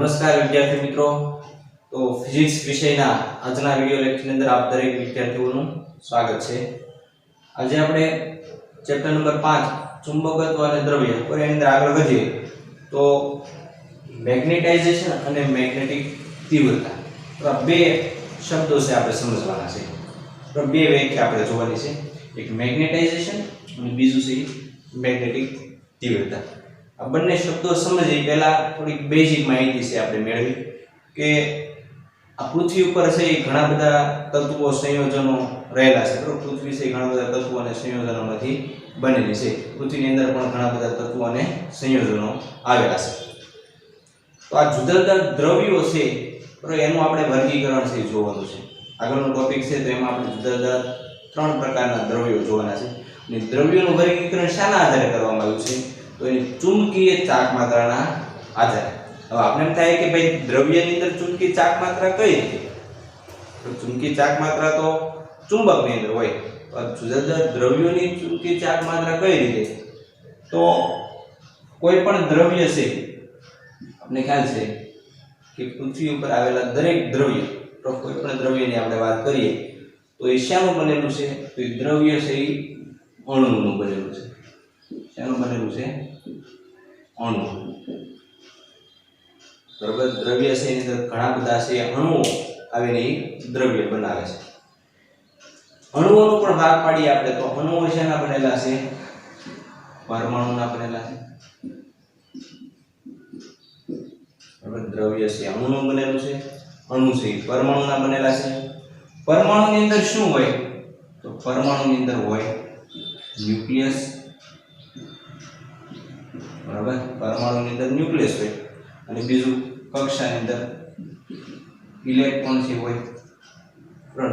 નમસ્કાર વિદ્યાર્થી મિત્રો। તો ફિઝિક્સ વિષયના આજના વિડિયો લેક્ચરની અંદર આપ દરેક વિદ્યાર્થીઓનું સ્વાગત છે। આજે આપણે ચેપ્ટર નંબર 5 ચુંબકત્વ અને દ્રવ્ય પર એની અંદર આગળ વધીએ તો મેગ્નેટાઇઝેશન અને મેગ્નેટિક તીવ્રતા તો આ બે શબ્દો છે આપણે સમજવાના છે। તો બે વ્યાખ્યા આપણે જોવાની છે, એક મેગ્નેટાઇઝેશન અને બીજું છે મેગ્નેટિક તીવ્રતા। આ બંને શબ્દો સમજી પહેલા થોડી બેઝિક માહિતી છે આપણે મેળવી કે આ પૃથ્વી ઉપર છે ઘણા બધા તત્વો સંયોજનો રહેલા છે। બરોબર, પૃથ્વી છે ઘણા બધા તત્વો અને સંયોજનોમાંથી બનેલી છે। પૃથ્વીની અંદર પણ ઘણા બધા તત્વો અને સંયોજનો આવેલા છે। તો આ જુદા જુદા દ્રવ્યો છે બરોબર, એનું આપણે વર્ગીકરણ છે જોવાનું છે। આગળનો ટોપિક છે તો એમાં આપણે જુદા જુદા ત્રણ પ્રકારના દ્રવ્યો જોવાના છે અને દ્રવ્યોનું વર્ગીકરણ શાના આધારે કરવામાં આવ્યું છે તો એની ચુંબકીય ચાકમાત્રાના આધારે। હવે આપણે એમ થાય કે ભાઈ દ્રવ્યની અંદર ચુંબકીય ચાકમાત્રા કઈ રીતે? તો ચુંબકીય ચાકમાત્રા તો ચુંબકની અંદર હોય, તો જુદા જુદા દ્રવ્યોની ચુંબકીય ચાકમાત્રા કઈ રીતે? તો કોઈ પણ દ્રવ્ય છે, આપણે ખ્યાલ છે કે પૃથ્વી ઉપર આવેલા દરેક દ્રવ્ય, તો કોઈ પણ દ્રવ્યની આપણે વાત કરીએ તો એ શાનું બનેલું છે? તો એ દ્રવ્ય છે એ અણુનું બનેલું છે। શાનું બનેલું છે? અણુ। બરાબર, દ્રવ્ય છે એની અંદર ઘણા બધા છે અણુઓ આવીને એ દ્રવ્ય બનાવે છે। અણુઓનો પણ ભાગ પાડીએ આપણે તો અણુઓ શેના બનેલા છે? પરમાણુના બનેલા છે। બરાબર, દ્રવ્ય છે અણુનું બનેલું છે, અણુ છે પરમાણુના બનેલા છે। પરમાણુની અંદર શું હોય? તો પરમાણુની અંદર હોય ન્યુક્લિયસ। બરાબર, પરમાણુની અંદર ન્યુક્લિયસ હોય અને બીજું કક્ષાની અંદર ઇલેક્ટ્રોન છે હોય।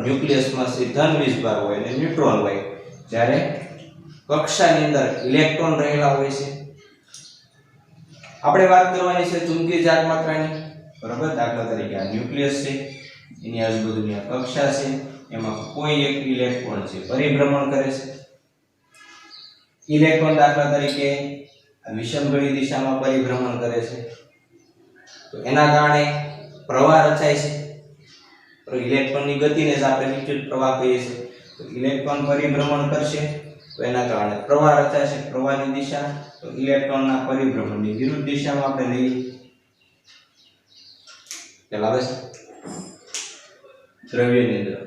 ન્યુક્લિયસમાં છે ધન વીજભાર હોય અને ન્યુટ્રોન હોય, જ્યારે કક્ષાની અંદર ઇલેક્ટ્રોન રહેલા હોય છે। આપણે વાત કરવાની છે ચુંબકીય ચાકમાત્રાની। બરાબર, દાખલા તરીકે આ ન્યુક્લિયસ છે, એની આજુબાજુની આ કક્ષા છે, એમાં કોઈ એક ઇલેક્ટ્રોન છે પરિભ્રમણ કરે છે। ઇલેક્ટ્રોન દાખલા તરીકે વિષમઘડી દિશામાં પરિભ્રમણ કરે છે, તો એના કારણે પ્રવાહ રચાય છે। તો ઇલેક્ટ્રોનની ગતિને જ આપણે વિદ્યુત પ્રવાહ કહીએ છીએ। તો ઇલેક્ટ્રોન પરિભ્રમણ કરશે તો એના કારણે પ્રવાહ રચાશે। પ્રવાહની દિશા તો ઇલેક્ટ્રોનના પરિભ્રમણની વિરુદ્ધ દિશામાં આપણે લઈએ। ખ્યાલ આવે છે? દ્રવ્યની અંદર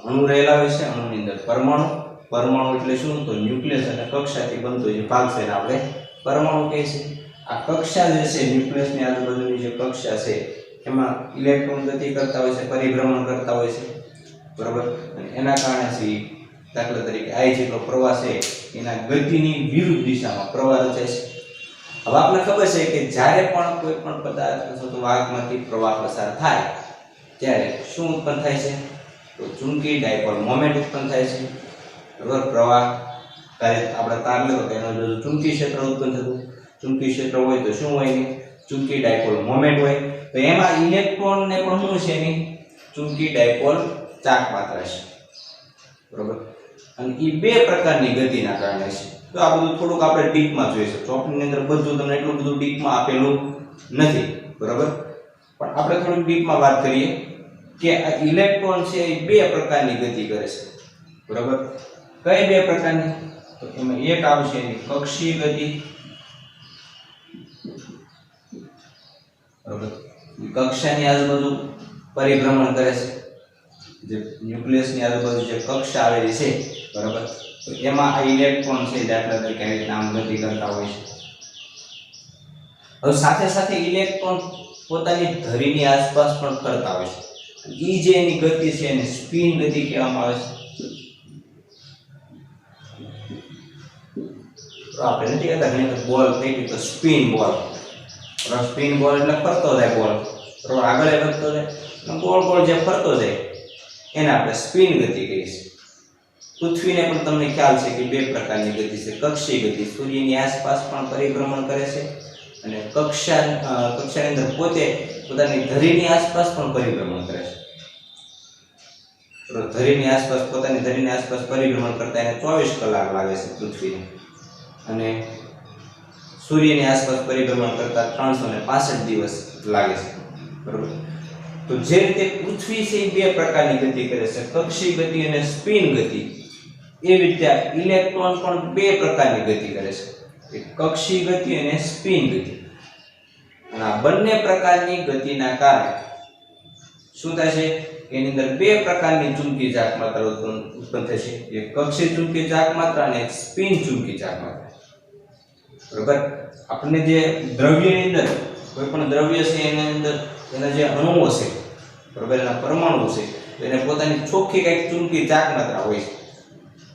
અણુ રહેલા હોય છે, અણુની અંદર પરમાણુ। પરમાણુ એટલે શું? તો ન્યુક્લિયસ અને કક્ષાથી બનતો જે ભાગ છે એને આપણે પરમાણુ કહે છે। આ કક્ષા જે છે ન્યુક્લિયસની આજુબાજુની જે કક્ષા છે એમાં ઇલેક્ટ્રોન ગતિ કરતા હોય છે, પરિભ્રમણ કરતા હોય છે। બરાબર, અને એના કારણે છે દાખલા તરીકે I જેટલો પ્રવાહ છે એના ગતિની વિરુદ્ધ દિશામાં પ્રવાહ રચાય છે। હવે આપણને ખબર છે કે જ્યારે પણ કોઈ પણ પદાર્થ અથવા તો વાહકમાંથી પ્રવાહ પસાર થાય ત્યારે શું ઉત્પન્ન થાય છે? તો ચુંબકીય ડાયપોલ મોમેન્ટ ઉત્પન્ન થાય છે। બરાબર, પ્રવાહ ત્યારે આપણે તાર લેવો તો એનો જો ચુંબકીય ક્ષેત્ર ઉત્પન્ન થતું, ચુંબકીય ક્ષેત્ર હોય તો શું હોય? ચુંબકીય ડાયપોલ મોમેન્ટ હોય। તો એમાં ઇલેક્ટ્રોન ને પણ શું છે? એની ચુંબકીય ડાયપોલ ચાકમાત્રા છે। બરાબર, અને એ બે પ્રકારની ગતિના કારણે છે। તો આ બધું થોડુંક આપણે ડીપમાં જોઈશું। ચોપડીની અંદર બધું તમને એટલું બધું ડીપમાં આપેલું નથી। બરાબર, પણ આપણે થોડુંક ડીપમાં વાત કરીએ કે આ ઇલેક્ટ્રોન છે એ બે પ્રકારની ગતિ કરે છે। બરાબર, કઈ બે પ્રકારની? તો એમાં એક આવશે એની કક્ષીય ગતિ। બરાબર, કક્ષાની આજુબાજુ પરિભ્રમણ કરે છે, જે ન્યુક્લિયસની આજુબાજુ જે કક્ષા આવેલી છે। બરાબર, તો એમાં આ ઇલેક્ટ્રોન છે દાખલા તરીકે આવી રીતે આમ ગતિ કરતા હોય છે। હવે સાથે સાથે ઇલેક્ટ્રોન પોતાની ધરીની આસપાસ પણ ફરતા હોય છે। એ જે એની ગતિ છે એને સ્પિન ગતિ કહેવામાં આવે છે। તો આપણે નથી કહેતા ઘણી વખત બોલ ફેંકી તો સ્પિન બોલ, સ્પિન બોલ એટલે ફરતો જાય બોલ, બરાબર, આગળ વધતો જાય અને ગોળ ગોળ જે ફરતો જાય એને આપણે સ્પિન ગતિ કહીએ છીએ। પૃથ્વીને પણ તમને ખ્યાલ છે કે બે પ્રકારની ગતિ છે, કક્ષીય ગતિ, સૂર્યની આસપાસ પણ પરિભ્રમણ કરે છે અને કક્ષાની અંદર પોતે પોતાની ધરીની આસપાસ પણ પરિભ્રમણ કરે છે। ધરીની આસપાસ પોતાની ધરીની આસપાસ પરિભ્રમણ કરતા એને 24 કલાક લાગે છે પૃથ્વીને, અને સૂર્યની આસપાસ પરિભ્રમણ કરતા 365 દિવસ લાગે છે। બરોબર. તો જે રીતે પૃથ્વી છે એ બે પ્રકારની ગતિ કરે છે, કક્ષીય ગતિ અને સ્પિન ગતિ, એ રીતે ઇલેક્ટ્રોન પણ બે પ્રકારની ગતિ કરે છે, એક કક્ષીય ગતિ અને સ્પિન ગતિ. અને આ બંને પ્રકારની ગતિના કારણે શું થાય છે, એની અંદર બે પ્રકારની ચુંબકીય ચાક માત્રા ઉત્પન્ન થશે, એક કક્ષીય ચુંબકીય ચાક માત્રા અને એક સ્પિન ચુંબકીય ચાક માત્રા. બરોબર. આપણને જે દ્રવ્યની અંદર કોઈ પણ દ્રવ્ય છે એની અંદર એના જે અણુઓ છે, બરોબર, એના પરમાણુ છે, તો એને પોતાની ચોખ્ખી કંઈક ચુંબકીય ચાક માત્રા હોય છે,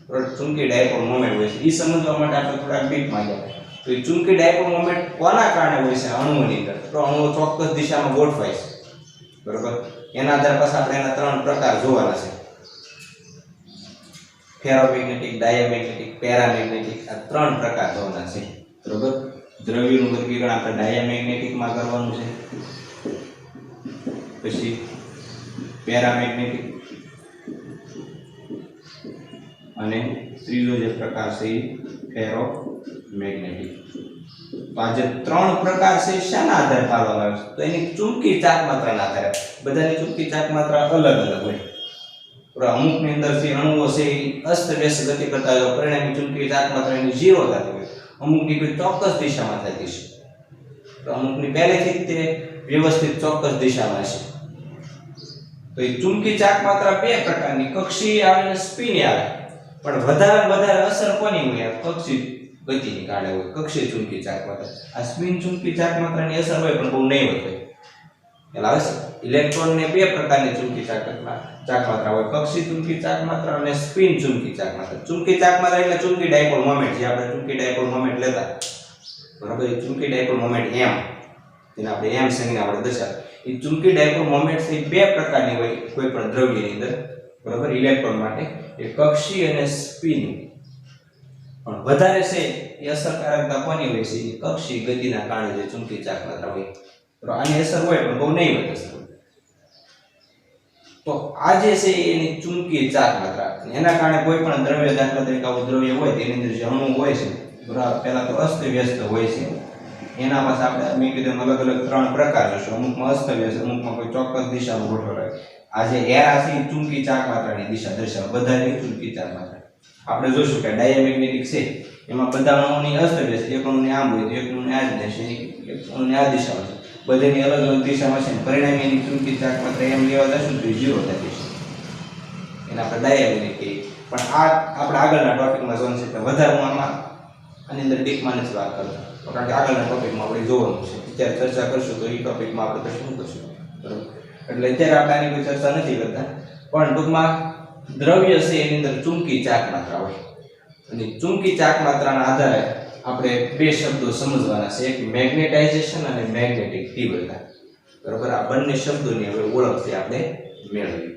બરોબર, ચુંબકીય ડાયપોલ મોમેન્ટ હોય છે. એ સમજવા માટે આપણે થોડા ડીપમાં ગયા. તો એ ચુંબકીય ડાયપોલ મોમેન્ટ કોના કારણે હોય છે, અણુઓની અંદર. તો અણુઓ ચોક્કસ દિશામાં ગોઠવાય છે, બરોબર. એના આધાર પાસે આપણે એના ત્રણ પ્રકાર જોવાના છે, ફેરોમેગ્નેટિક, ડાયામેગ્નેટિક, પેરામેગ્નેટિક, આ ત્રણ પ્રકાર જોવાના છે, બરોબર. દ્રવ્યનું વર્ગીકરણ આપણે ડાયામેગ્નેટિકમાં કરવાનું છે, પછી પેરામેગ્નેટિક, અને ત્રીજો જે પ્રકાર છે એ ફેરોમેગ્નેટિક. તો આ જે ત્રણ પ્રકાર છે શાના આધારે પાડવામાં આવે છે, તો એની ચુંબકીય ચાક માત્રાના આધારે. બધાની ચુંબકીય ચાક માત્રા અલગ અલગ હોય. અમુકની અંદરથી અણુઓ છે એ અસ્તવ્યસ્ત ગતિ કરતા હોય, પરિણામી ચુંબકીય ચાક માત્રા એની 0 થતી હોય. અમુકની કોઈ ચોક્કસ દિશામાં થતી છે, તો અમુકની પહેલેથી જ તે વ્યવસ્થિત ચોક્કસ દિશામાં છે. તો એ ચુંબકીય ચાક માત્રા બે પ્રકારની, કક્ષીય આવે અને સ્પિન આવે. પણ વધારે અસર કોની હોય, કક્ષીય ગતિની કારણે હોય, કક્ષીય ચુંબકીય ચાક માત્રા. આ સ્પિન ચુંબકીય ચાક માત્રાની અસર હોય પણ બહુ નહીં હોય. એટલે આવે છે ઇલેક્ટ્રોનને બે પ્રકારની ચુંબકીય ચાક માત્રા હોય, કક્ષીય ચુંબકીય ચાક માત્રા અને સ્પિન ચુંબકીય ચાક માત્રા. ચુંબકીય ચાક માત્રા એટલે ચુંબકીય ડાયપોલ મોમેન્ટ, જે આપણે ચુંબકીય ડાયપોલ મોમેન્ટ લેતા, બરાબર. એ ચુંબકીય ડાયપોલ મોમેન્ટ m, જેને આપણે m સંજ્ઞા આપણે દર્શાવે. એ ચુંબકીય ડાયપોલ મોમેન્ટ છે બે પ્રકારની હોય કોઈ પણ દ્રવ્યની અંદર, બરાબર. ઇલેક્ટ્રોન માટે એ કક્ષીય અને સ્પિન. પણ વધારે છે એ અસરકારકતા કોની હોય છે, એ કક્ષીય ગતિના કારણે જે ચુંબકીય ચાક માત્રા હોય. તો આની અસર હોય પણ બહુ નહીં હોય અસર. તો આ જે છે એની ચુંબકીય ચાક માત્રા, એના કારણે કોઈ પણ દ્રવ્ય, દાખલા તરીકે આવું દ્રવ્ય હોય તેની અંદર જે અણુ હોય છે, બરાબર, પહેલા તો અસ્તવ્યસ્ત હોય છે. એના પાસે આપણે મેં કીધું અલગ અલગ ત્રણ પ્રકાર જોશું. અમુકમાં અસ્તવ્યસ્ત, અમુકમાં કોઈ ચોક્કસ દિશામાં ગોઠવાય. આ જે એરા છે એ ચુંબકીય ચાક માત્રાની દિશા દર્શાવે, બધાની ચુંબકીય ચાક માત્રા. આપણે જોશું કે ડાયામેગ્નેટિક છે એમાં બધા અણુઓની અસ્તવ્યસ્ત, એક અણુને આમ હોય તો એક અણુને આ જ છે, એક અણુને આ દિશામાં છે, બધાની અલગ અલગ દિશામાં છે. પરિણામે એની ચુંબકીય ચાક માત્રા એમ લેવા જશું તો 0 થતી છે, એને આપણે ડાયામેગ્નેટિક કહીએ. પણ આ આપણે આગળના ટોપિકમાં જોવાનું છે, એટલે વધારે હું આમાં આની અંદર ડીપમાં નથી વાત કરતો, કારણ કે આગળના ટોપિકમાં આપણે જોવાનું છે. અત્યારે ચર્ચા કરશું તો એ ટોપિકમાં આપણે શું કરશું, બરાબર. એટલે અત્યારે આપણે આની કોઈ ચર્ચા નથી કરતા. પણ ટૂંકમાં દ્રવ્ય છે એની અંદર ચુંબકીય ચાક માત્રા હોય, અને ચુંબકીય ચાક માત્રાના આધારે આપણે બે શબ્દો સમજવાના છે, એક મેગ્નેટાઇઝેશન અને મેગ્નેટિક તીવ્રતા, બરાબર. આ બંને શબ્દોની હવે ઓળખથી આપણે મેળવીએ.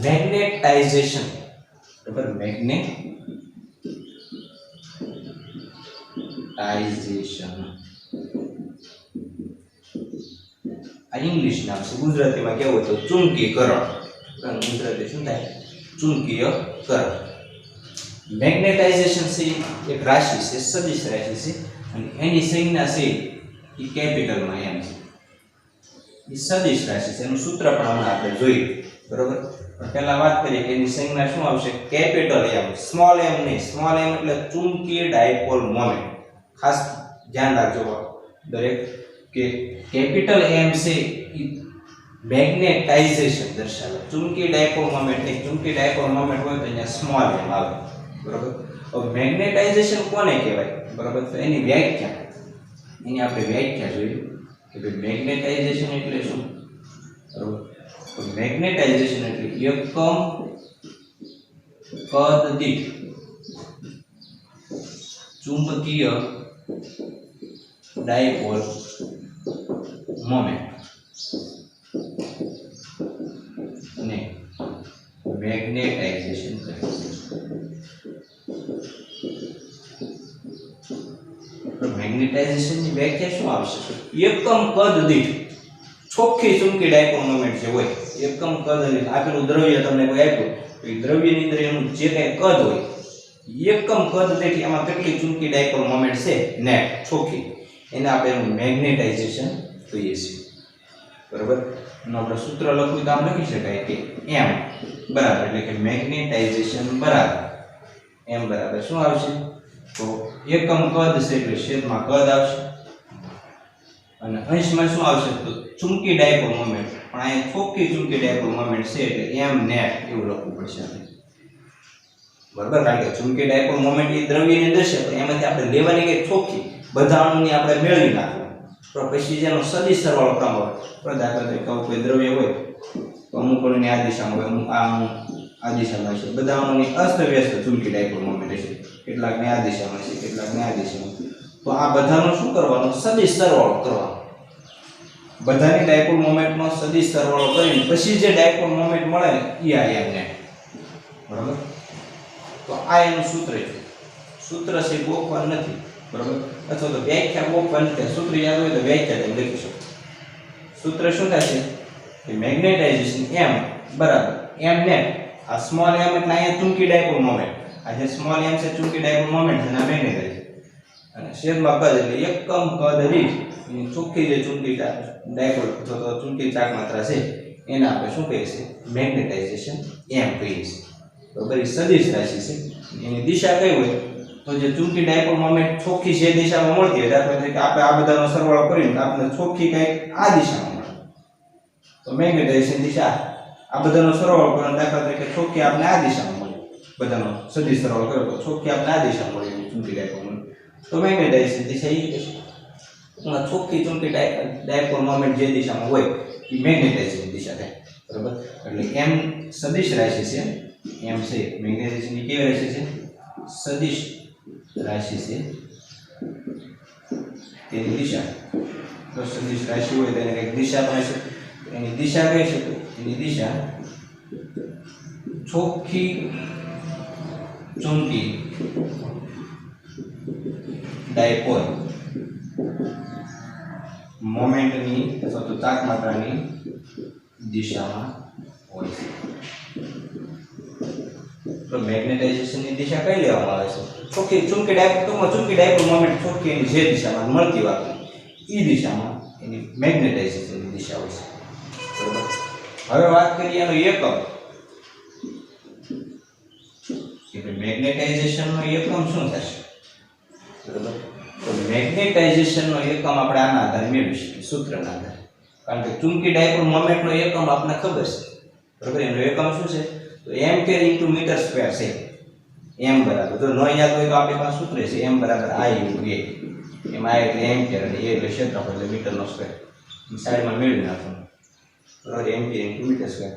મેગ્નેટાઇઝેશન, બરાબર. મેગ્નેટાઇઝેશન આ ઇંગ્લિશ નામ છે, ગુજરાતીમાં કેવું તો ચુંબકીકરણ. ગુજરાતી શું થાય, ચુંબકીયકરણ. મેગ્નેટાઇઝેશન છે એક રાશિ છે, સદિશ રાશિ છે, અને એની સંજ્ઞા છે એ કેપિટલમાં એમ છે. એ સદિશ રાશિ છે, એનું સૂત્ર પણ હમણાં આપણે જોઈએ, બરોબર. પણ પહેલા વાત કરીએ કે એની સંજ્ઞા શું આવશે, કેપિટલ એમ, સ્મોલ એમ નહીં. સ્મોલ એમ એટલે ચુંબકીય ડાયપોલ મોમેન્ટ. ખાસ ધ્યાન રાખજો દરેક કે કેપિટલ એમ છે એ મેગ્નેટાઇઝેશન દર્શાવે, ચુંબકીય ડાયપોલ મોમેન્ટ. એક ચુંબકીય ડાયપોલ મોમેન્ટ હોય તો અહીંયા સ્મોલ એમ આવે, બરોબર. હવે મેગ્નેટાઇઝેશન કોને કહેવાય, બરોબર. તો એની વ્યાખ્યા, એની આપણે વ્યાખ્યા જોઈએ કે ભાઈ મેગ્નેટાઇઝેશન એટલે શું, બરોબર. તો મેગ્નેટાઇઝેશન એટલે એકમ કદ દીઠ ચુંબકીય ડાયપોલ મોમેન્ટ ને મેગ્નેટાઇઝેશન કહે છે. તો મેગ્નેટાઇઝેશનની વ્યાખ્યા શું આવશે, એકમ કદ દીઠ ચોખ્ખી ચુંબકીય ડાયપોલ મોમેન્ટ જે હોય, એકમ કદ દીઠ. આપેલું દ્રવ્ય તમને કોઈ આપ્યું, તો એ દ્રવ્યની અંદર એનું જે કાંઈ કદ હોય એકમ કદ દીઠ એમાં કેટલી ચુંબકીય ડાયપોલ મોમેન્ટ છે નેટ ચોખ્ખી એને આપણે એનું મેગ્નેટાઇઝેશન કહીએ છીએ બરાબર એનું આપણે સૂત્ર લખવું તો આમ લખી શકાય કે m બરાબર એટલે કે મેગ્નેટાઇઝેશન બરાબર m બરાબર શું આવશે તો એકમ કદ છે એટલે છેદમાં કદ આવશે અને અંશમાં શું આવશે તો ચુંબકીય ડાયપોલ મોમેન્ટ પણ અહીંયા ચોખ્ખી ચુંબકીય ડાયપોલ મોમેન્ટ છે એટલે m નેટ એવું લખવું પડશે આપણે બરાબર કારણ કે ચુંબકીય ડાયપોલ મોમેન્ટ એ દ્રવ્યની અંદર છે પણ એમાંથી આપણે લેવાની કે ચોખ્ખી બધા અણુની આપણે મેળવી નાખવા તો પછી જેનો સદિશ સરવાળો કામ આવે દાખલા તરીકે કોઈ દ્રવ્ય હોય તો અમુક અણુની આ દિશામાં હોય અમુક આ દિશામાં છે બધા અણુની અસ્તવ્યસ્ત ચુંબકીય ડાયપોલ મોમેન્ટ છે કેટલાકને આ દિશામાં છે કેટલાકને આ દિશામાં તો આ બધાનો શું કરવાનો સદિશ સરવાળો કરવાનો બધાની ડાયપોલ મોમેન્ટનો સદિશ સરવાળો કરીને પછી જે ડાયપોલ મોમેન્ટ મળે ને એ આ એમને બરાબર તો આ એનું સૂત્ર છે સૂત્ર છે ગોખવાનું નથી બરાબર અથવા તો વ્યાખ્યા ગોખવાની નથી સૂત્ર યાદ હોય તો વ્યાખ્યા તમે લખી શકો સૂત્ર શું થશે કે મેગ્નેટાઇઝેશન m બરાબર m નેટ આ સ્મોલ m એટલે અહીંયા ચુંબકીય ડાયપોલ મોમેન્ટ આ જે સ્મોલ m છે ચુંબકીય ડાયપોલ મોમેન્ટ છે અને મેગ્નેટાઇઝેશન અને છેદમાં કદ એટલે એકમ કદ દીઠ એની ચોખ્ખી જે ચુંબકીય ડાયપોલ અથવા તો ચુંબકીય ચાક માત્રા છે એને આપણે શું કહીએ છીએ મેગ્નેટાઇઝેશન m કહીએ છીએ બરાબર એ સદિશ રાશિ છે એની દિશા કઈ હોય તો જે ચુંબકીય ડાયપોલ મોમેન્ટ ચોખ્ખી જે દિશામાં મળતી હોય દાખલા તરીકે આપણે આ બધાનો સરવાળો કરીને આપણે ચોખ્ખી કંઈક આ દિશામાં મળે તો મેગ્નેટાઇઝેશન દિશા આ બધાનો સરવાળો કરીને દાખલા તરીકે ચોખ્ખી આપણે આ દિશામાં મળે બધાનો સદિશ સરવાળો કર્યો તો ચોખ્ખી આપણે આ દિશામાં મળે ચુંબકીય ડાયપોલ મોમેન્ટ તો મેગ્નેટાઇઝેશન દિશા એ છે ચોખ્ખી ચુંબકીય ડાયપોલ મોમેન્ટ જે દિશામાં હોય એ મેગ્નેટાઇઝેશન દિશા થાય બરાબર એટલે m સદિશ રાશિ છે m છે મેગ્નેટાઇઝેશન ની કેવી રાશિ છે સદિશ રાશિ છે તેની દિશા તો સદિશ રાશિ હોય તેને એક દિશા પણ છે એની દિશા કઈ છે એની દિશા ચોખ્ખી ચુંબકીય ડાયપોલ મોમેન્ટની અથવા તો તાક માત્રાની દિશામાં હોય છે તો મેગ્નેટાઇઝેશનની દિશા કઈ લેવામાં આવે છે ચોખ્ખી ચુંબકીય ડાયપોલ મોમેન્ટ ચોખ્ખી એની જે દિશામાં મળતી વાત એ દિશામાં એની મેગ્નેટાઇઝેશનની દિશા હોય છે બરાબર હવે વાત કરીએ એનો એકમ કે મેગ્નેટાઇઝેશનનો એકમ શું થશે બરાબર તો મેગ્નેટાઇઝેશનનો એકમ આપણે આના આધારે મેળવી શકીએ સૂત્રના આધારે કારણ કે ચુંબકીય ડાયપોલ મોમેન્ટનો એકમ આપણને ખબર છે બરાબર એનો એકમ શું છે તો એમ્પિયર ઇન્ટુ મીટર સ્ક્વેર છે m બરાબર જો ન યાદ હોય તો આપણી પાસે સૂત્ર છે m બરાબર i ઇન્ટુ a એમાં i એટલે એમ્પિયર અને a એટલે ક્ષેત્રફળ એટલે મીટરનો સ્ક્વેર સાઈડમાં મેળવી નાખવાનું બરાબર એમ્પિયર ઇન્ટુ મીટર સ્ક્વેર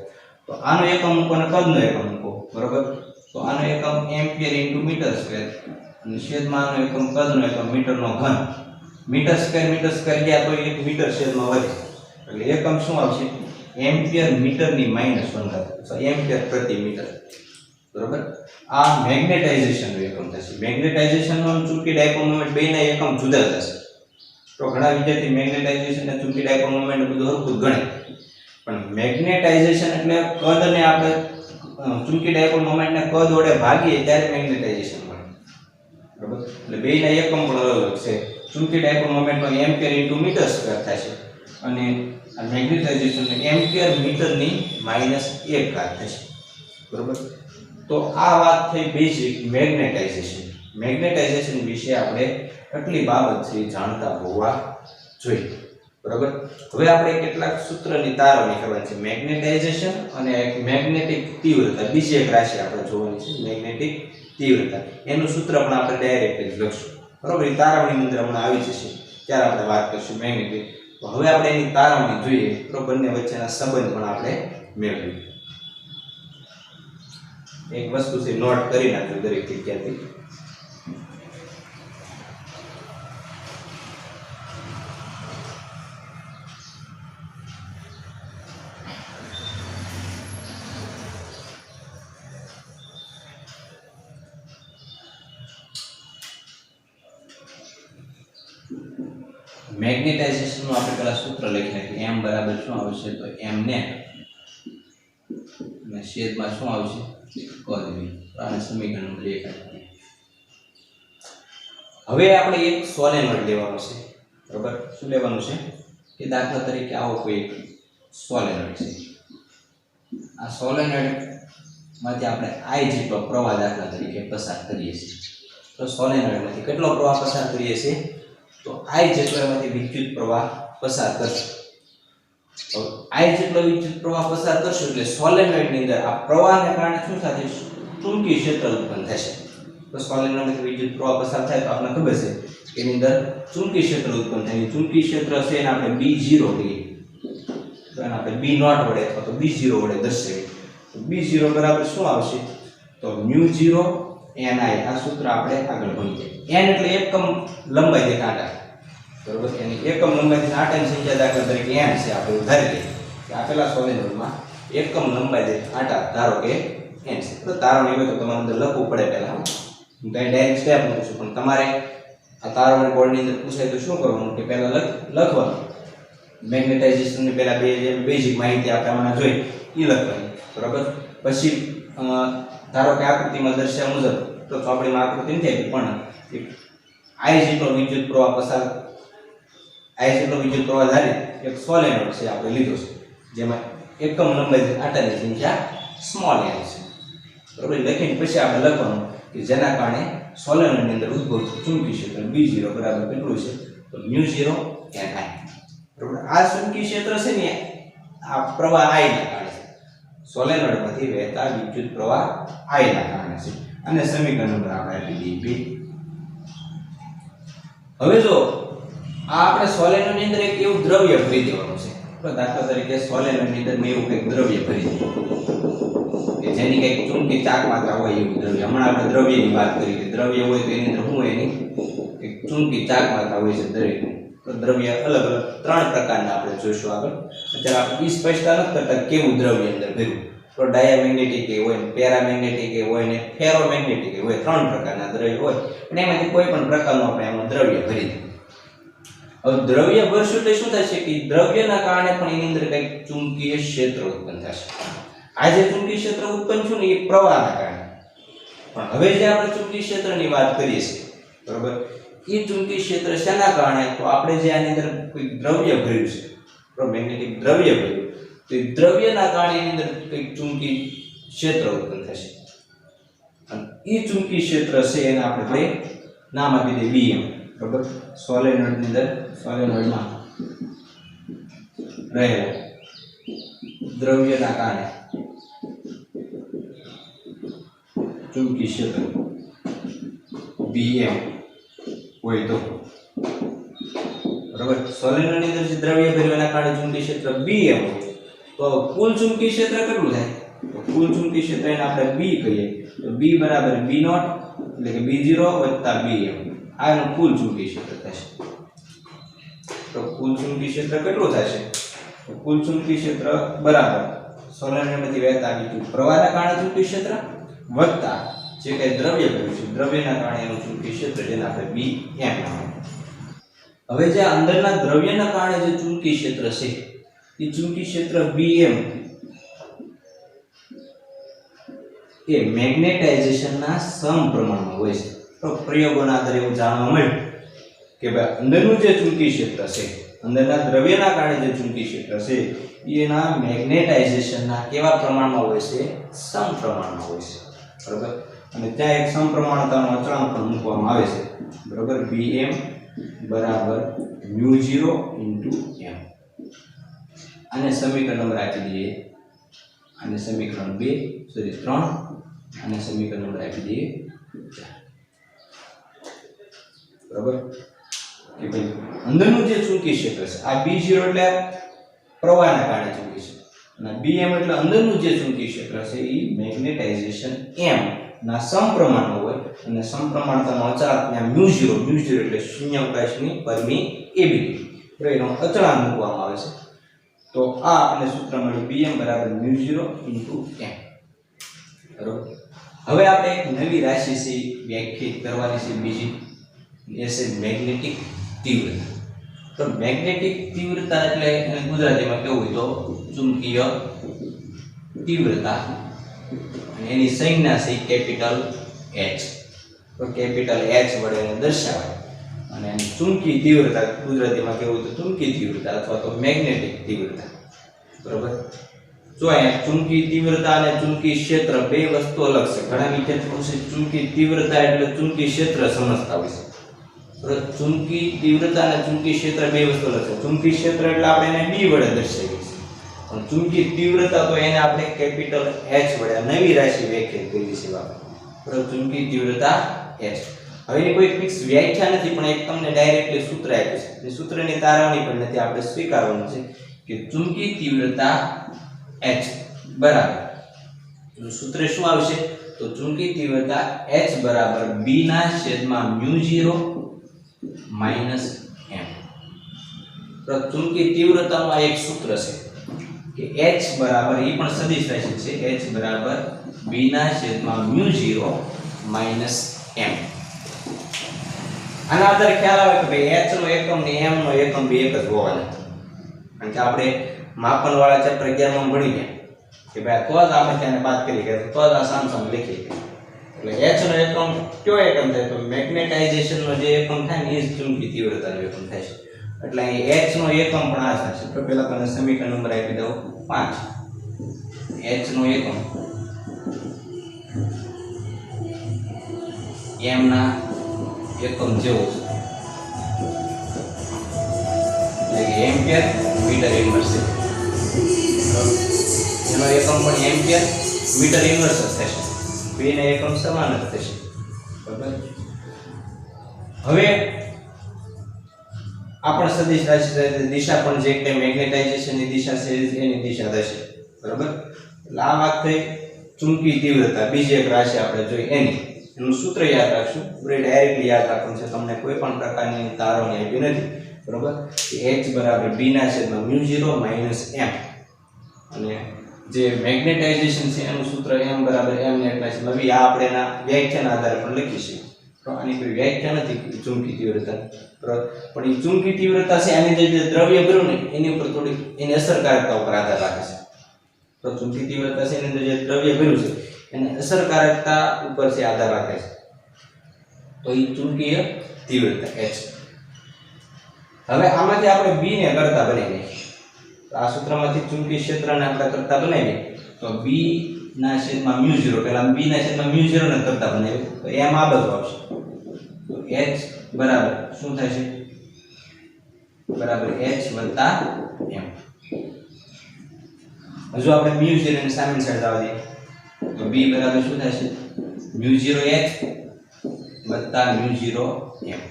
તો આનો એકમ મૂકો અને કદનો એકમ મૂકો બરાબર તો આનો એકમ એમ્પિયર ઇન્ટુ મીટર સ્ક્વેર અને છેદમાં આનો એકમ કદનો એકમ મીટરનો ઘન મીટર સ્ક્વેર ગયા તો 1 મીટર છેદમાં વધે એટલે એકમ શું આવશે એમ્પિયર મીટરની -1 ઘાત તો એમ્પિયર પ્રતિ મીટર બરાબર આ મેગ્નેટાઇઝેશન નો એકમ થશે મેગ્નેટાઇઝેશન નો ચુંબકીય ડાયપોલ મોમેન્ટ બેના એકમ જુદા થશે તો ઘણા વિદ્યાર્થી મેગ્નેટાઇઝેશન અને ચુંબકીય ડાયપોલ મોમેન્ટ બધું હરખું ગણે પણ મેગ્નેટાઇઝેશન એટલે કદને આપણે ચુંબકીય ડાયપોલ મોમેન્ટને કદ વડે ભાગીએ ત્યારે મેગ્નેટાઇઝેશન મળે બરાબર એટલે બેના એકમ પણ અલગ છે ચુંબકીય ડાયપોલ મોમેન્ટનો એમ્પિયર ઇન્ટુ મીટર સ્ક્વેર થશે અને આ મેગ્નેટાઇઝેશન એમ્પિયર મીટરની -1 ઘાત થશે બરાબર તો આ વાત થઈ બેઝિક મેગ્નેટાઇઝેશન વિશે આપણે આટલી બાબતથી જાણતા હોવા જોઈએ બરાબર હવે આપણે કેટલાક સૂત્રની તારવણી કરવાની છે મેગ્નેટાઇઝેશન અને મેગ્નેટિક તીવ્રતા બીજી એક રાશિ આપણે જોવાની છે મેગ્નેટિક તીવ્રતા એનું સૂત્ર પણ આપણે ડાયરેક્ટ જ લખશું બરાબર એ તારવણીની અંદર હમણાં આવી જશે ત્યારે આપણે વાત કરીશું મેગ્નેટિક તો હવે આપણે એની તારવણી જોઈએ તો બંને વચ્ચેના સંબંધ પણ આપણે મેળવીએ એક વસ્તુ છે નોટ કરી નાખજો દરેક વિદ્યાર્થી મેગ્નેટાઇઝેશન નું આપણે પહેલા સૂત્ર લખી નાખીએ m બરાબર શું આવશે તો m નેટ અને અને છેદમાં શું આવશે cos b આને સમીકરણ નંબર 1 આપીએ હવે આપણે એક સોલેનોઇડ લેવાનો છે બરાબર શું લેવાનું છે કે દાખલા તરીકે આવો કોઈ સોલેનોઇડ છે આ સોલેનોઇડ માંથી આપણે I જેટલો પ્રવાહ દાખલા તરીકે પસાર કરીએ છીએ તો સોલેનોઇડ માંથી કેટલો પ્રવાહ પસાર કરીએ છીએ તો I જેટલામાંથી વિદ્યુત પ્રવાહ પસાર કરશે તો I જેટલો વિદ્યુત પ્રવાહ પસાર કરશે એટલે સોલેનોઇડ ની અંદર આ પ્રવાહને કારણે શું થશે ચુંબકીય ક્ષેત્ર ઉત્પન્ન થશે તો સોલેનોઇડ માંથી વિદ્યુત પ્રવાહ પસાર થાય તો આપણને ખબર છે કે એની અંદર ચુંબકીય ક્ષેત્ર ઉત્પન્ન થાય ચુંબકીય ક્ષેત્ર છે એને આપણે B0 કહીએ તો એને આપણે B0 વડે અથવા તો B0 વડે દર્શાવીએ તો B0 બરાબર શું આવશે તો μ0 ni આ સૂત્ર આપણે આગળ ભણીએ n એટલે એકમ લંબાઈ દીઠ આંટા બરોબર એની એકમ લંબાઈ દીઠ આંટાની સંખ્યા દાખલા તરીકે n છે આપણે ઉધારી લઈએ કે આપેલા સોલેનોઇડમાં એકમ લંબાઈ દીઠ આંટા ધારો કે n છે તો તારવણી હોય તો તમારે અંદર લખવું પડે પહેલા હું કઈ ડાયરેક્ટ સ્ટેપ મૂકું છું પણ તમારે આ તારવણી બોર્ડની અંદર પૂછાય તો શું કરવાનું કે પહેલા લખવાનું મેગ્નેટાઇઝેશન ની પહેલા બે બેઝિક માહિતી આપણે હમણાં જોઈ એ લખવાની બરાબર પછી ધારો કે આકૃતિમાં દર્શાવ્યા મુજબ તો ચોપડીમાં આકૃતિ નથી આપી પણ I જેટલો વિદ્યુત પ્રવાહ પસાર I જેટલો વિદ્યુત પ્રવાહ ધારી એક સોલેનોઇડ છે આપણે લીધો છે જેમાં એકમ લંબાઈ આંટાની સંખ્યા સ્મોલ n છે બરાબર લખીને પછી આપણે લખવાનું કે જેના કારણે સોલેનોઇડની અંદર ઉદ્ભવતું ચુંબકીય ક્ષેત્ર B0 બરાબર કેટલું છે તો μ0 ni બરાબર આ ચુંબકીય ક્ષેત્ર છે ને આ પ્રવાહ I ના કારણે છે સોલેનોઇડમાંથી વહેતા વિદ્યુત પ્રવાહ I ના કારણે છે અને સમીકરણ નંબર આપણે આપી દઈએ 2 હવે જો આ આપણે સોલેનોઇડની અંદર એક એવું દ્રવ્ય ભરી દેવાનું છે તો દાખલા તરીકે સોલેનોઇડની અંદર મેં એવું કંઈક દ્રવ્ય ભરી દીધું કે જેની કંઈક ચુંબકીય ચાક માત્રા હોય એવું દ્રવ્ય હમણાં આપણે દ્રવ્યની વાત કરી કે દ્રવ્ય હોય તો એની અંદર શું હોય એની એક ચુંબકીય ચાક માત્રા હોય છે દરેક તો દ્રવ્ય અલગ અલગ 3 પ્રકારના આપણે જોઈશું આગળ અત્યારે આપણે ઈ સ્પષ્ટતા નથી કરતા કેવું દ્રવ્ય અંદર ભર્યું તો ડાયામેગ્નેટિક હોય ને પેરામેગ્નેટિક હોય ને ફેરોમેગ્નેટિક હોય 3 પ્રકારના દ્રવ્ય હોય અને એમાંથી કોઈ પણ પ્રકારનું આપણે એમાં દ્રવ્ય ભરી દઈએ હવે દ્રવ્ય ભરશું તો શું થશે કે દ્રવ્યના કારણે પણ એની અંદર કંઈક ચુંબકીય ક્ષેત્ર ઉત્પન્ન થશે આ જે ચુંબકીય ક્ષેત્ર ઉત્પન્ન થયું ને એ પ્રવાહના કારણે પણ હવે જે આપણે ચુંબકીય ક્ષેત્રની વાત કરીએ છીએ બરોબર એ ચુંબકીય ક્ષેત્ર શેના કારણે તો આપણે જે આની અંદર કોઈ દ્રવ્ય ભર્યું છે તો મેગ્નેટિક દ્રવ્ય ભર્યું તો એ દ્રવ્યના કારણે એની અંદર કંઈક ચુંબકીય ક્ષેત્ર ઉત્પન્ન થશે અને એ ચુંબકીય ક્ષેત્ર છે એને આપણે નામ આપી દઈએ Bm બરોબર સોલેનોઇડની અંદર સોલેનોઇડમાં રહેલા દ્રવ્યના કારણે ચુંબકીય ક્ષેત્ર Bm હોય તો બરાબર સોલેનોઇડની અંદર જે દ્રવ્ય ભર્યાના કારણે ચુંબકીય ક્ષેત્ર Bm હોય તો કુલ ચુંબકીય ક્ષેત્ર કેટલું થાય તો કુલ ચુંબકીય ક્ષેત્ર એને આપણે B કહીએ તો B બરાબર B0 એટલે કે B0 + Bm આ એનું કુલ ચુંબકીય ક્ષેત્ર થશે તો કુલ ચુંબકીય ક્ષેત્ર કેટલું થશે તો કુલ ચુંબકીય ક્ષેત્ર બરાબર સોલેનોઇડમાંથી વહેતા વિદ્યુત પ્રવાહના કારણે ચુંબકીય ક્ષેત્ર વત્તા જે કઈ દ્રવ્ય ભર્યું છે દ્રવ્યના કારણે એનું ચુંબકીય ક્ષેત્ર જેને આપણે Bm કહીએ હવે જે અંદરના દ્રવ્યના કારણે જે ચુંબકીય ક્ષેત્ર છે એ ચુંબકીય ક્ષેત્ર Bm એ મેગ્નેટાઇઝેશનના સમપ્રમાણમાં હોય છે તો પ્રયોગોના આધારે એવું જાણવા મળ્યું કે ભાઈ અંદરનું જે ચુંબકીય ક્ષેત્ર છે અંદરના દ્રવ્યના કારણે જે ચુંબકીય ક્ષેત્ર છે એના મેગ્નેટાઇઝેશનના કેવા પ્રમાણમાં હોય છે સમપ્રમાણમાં હોય છે બરાબર અને ત્યાં એક સમપ્રમાણતાનો અચળાંક પણ મૂકવામાં આવે છે બરાબર Bm બરાબર μ0 * m આને સમીકરણ નંબર આપી દઈએ આને સમીકરણ 3 અને સમીકરણ નંબર આપી દઈએ 4 બરાબર કે ભાઈ અંદરનું જે ચુંબકીય ક્ષેત્ર છે આ B0 એટલે પ્રવાહના કારણે ચુંબકીય ક્ષેત્ર અને Bm એટલે અંદરનું જે ચુંબકીય ક્ષેત્ર છે એ મેગ્નેટાઇઝેશન m ના સમપ્રમાણમાં હોય અને સમપ્રમાણતાનો અચળાંક ત્યાં μ0 એટલે શૂન્યાવકાશની પરમિએબિલિટી એનો અચળાંક મૂકવામાં આવે છે તો આ આપણને સૂત્ર મળ્યું Bm બરાબર μ0 * m બરાબર હવે આપણે એક નવી રાશિ છે વ્યાખ્યાયિત કરવાની છે બીજી એ છે મેગ્નેટિક તીવ્રતા તો મેગ્નેટિક તીવ્રતા એટલે ગુજરાતીમાં કેવું હોય તો ચુંબકીય તીવ્રતા અને એની સંજ્ઞા છે કેપિટલ H. તો કેપિટલ H વડે એને દર્શાવાય. અને એની ચુંબકીય તીવ્રતા ગુજરાતીમાં કેવું તો ચુંબકીય તીવ્રતા અથવા તો મેગ્નેટિક તીવ્રતા. બરોબર. જો અહીંયા ચુંબકીય તીવ્રતા અને ચુંબકીય ક્ષેત્ર બે વસ્તુ અલગ છે. ઘણા વિદ્યાર્થીઓ છે ચુંબકીય તીવ્રતા એટલે ચુંબકીય ક્ષેત્ર સમજતા હોય છે. બરોબર. ચુંબકીય તીવ્રતા અને ચુંબકીય ક્ષેત્ર બે વસ્તુ અલગ છે. ચુંબકીય ક્ષેત્ર એટલે આપણે એને B વડે દર્શાવીએ છીએ. પણ ચુંબકીય તીવ્રતા તો એને આપણે કેપિટલ H વડે નવી રાશિ વ્યાખ્યાયિત કરી છે આપણે. બરોબર. ચુંબકીય તીવ્રતા H. હવે એની કોઈ ફિક્સ વ્યાખ્યા નથી, પણ એક તમને ડાયરેક્ટલી સૂત્ર આપ્યું છે. એ સૂત્રની તારવણી પણ નથી, આપણે સ્વીકારવાનું છે કે ચુંબકીય તીવ્રતા H બરાબર, સૂત્ર શું આવશે તો ચુંબકીય તીવ્રતા H બરાબર B ના છેદમાં μ0 માઈનસ m. તો ચુંબકીય તીવ્રતાનું આ એક સૂત્ર છે કે H બરાબર, એ પણ સદિશ રાશિ છે, H બરાબર B ના છેદમાં μ0 માઈનસ m. આના આધારે ખ્યાલ આવે કે ભાઈ H નો એકમ ને m નો એકમ બે એક જ હોવાના. કારણ કે આપણે માપન વાળા ચેપ્ટર 11 માં ભણી ગયા કે ભાઈ તો જ આપણે તેને વાત કરી કે તો જ આ સામસામ લખી. એટલે H નો એકમ કયો એકમ થાય તો મેગ્નેટાઇઝેશન નો જે એકમ થાય ને એ જ ચુંબકીય તીવ્રતાનો એકમ થાય છે. એટલે અહીં H નો એકમ પણ આ થશે. તો પહેલા તમને સમીકરણ નંબર આપી દઉં 5. H નો એકમ m ના એકમ જેવો છે, એટલે કે એમ્પિયર મીટર ઇન્વર્સ છે. એનો એકમ પણ એમ્પિયર મીટર ઇન્વર્સ જ થશે. બેના એકમ સમાન જ થશે. બરાબર. હવે આપણ સદિશ રાશિ દિશા પણ જે કે મેગ્નેટાઇઝેશનની દિશા છે એની દિશા થશે. બરાબર. એટલે આ વાત થઈ ચુંબકીય તીવ્રતા. બીજી એક રાશિ આપણે જોઈ એનું સૂત્ર યાદ રાખશું. ડાયરેક્ટલી યાદ રાખવાનું છે, તમને કોઈ પણ પ્રકારની તારવણી આપી નથી. બરાબર. H બરાબર B ના છેદમાં μ0 માઈનસ m. અને જે મેગ્નેટાઇઝેશન છે એનું સૂત્ર m બરાબર m ને એટલા છે. નવી આ આપણે એના વ્યાખ્યાના આધારે પણ લખીશું. તો આની કોઈ વ્યાખ્યા નથી ચુંબકીય તીવ્રતા. બરાબર. પણ એ ચુંબકીય તીવ્રતા છે આની જે દ્રવ્ય ભર્યું ને એની ઉપર થોડી એની અસરકારકતા ઉપર આધાર રાખે છે. તો ચુંબકીય તીવ્રતા છે એની અંદર જે દ્રવ્ય ભર્યું છે એની અસરકારકતા ઉપર છે આધાર રાખે છે. તો એ ચુંબકીય તીવ્રતા H. હવે આમાંથી આપણે B ને કરતા બનાવીએ. તો આ સૂત્રમાંથી ચુંબકીય ક્ષેત્રને આપણે કરતા બનાવીએ તો B ના છેદમાં μ0, પહેલા B ના છેદમાં μ0 ને કરતા બનાવીએ તો m આ બધું આવશે. તો H બરાબર શું થશે બરાબર H વત્તા m. હજુ આપણે μ0 ને સામેની સાઈડ આવવા દઈએ તો B બરાબર શું થશે μ0H વત્તા μ0m.